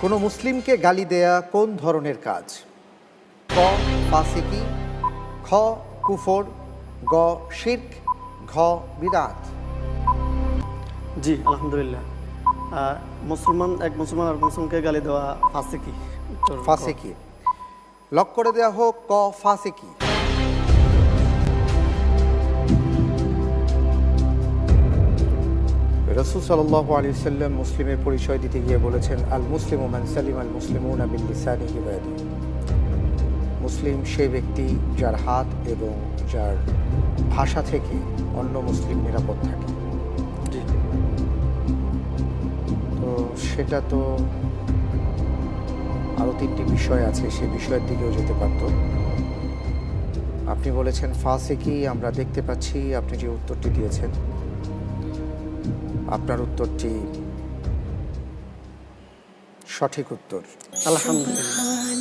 কোনো মুসলিমকে গালি দেয়া কোন ধরনের কাজ? ক ফাসিকি, খ কুফর, গ শিরক, ঘ বিদআত। জি আলহামদুলিল্লাহ। এক মুসলমান আর মুসলিমকে গালি দেওয়া ফাসিকি। ফাসিকি। লক করে দেওয়া হোক ক ফাসিকি। রাসূল সাল্লাল্লাহু আলাইহি ওয়াসাল্লাম মুসলিমের পরিচয় দিতে গিয়ে বলেছেন, আল মুসলিমু মান সালিমা আল মুসলিমুনা বিল লিসানিহি ওয়া ইয়াদিহি। মুসলিম সেই ব্যক্তি যার হাত এবং যার ভাষা থেকে অন্য মুসলিম নিরাপদ থাকে। জি। তো সেটা তো আরও 3টি বিষয় আছে, সেই বিষয়ের দিকেও যেতে পারত। আপনি বলেছেন ফাসিকি। আমরা দেখতে পাচ্ছি আপনি যে উত্তরটি দিয়েছেন, আপনার উত্তরটি সঠিক উত্তর। আলহামদুলিল্লাহ।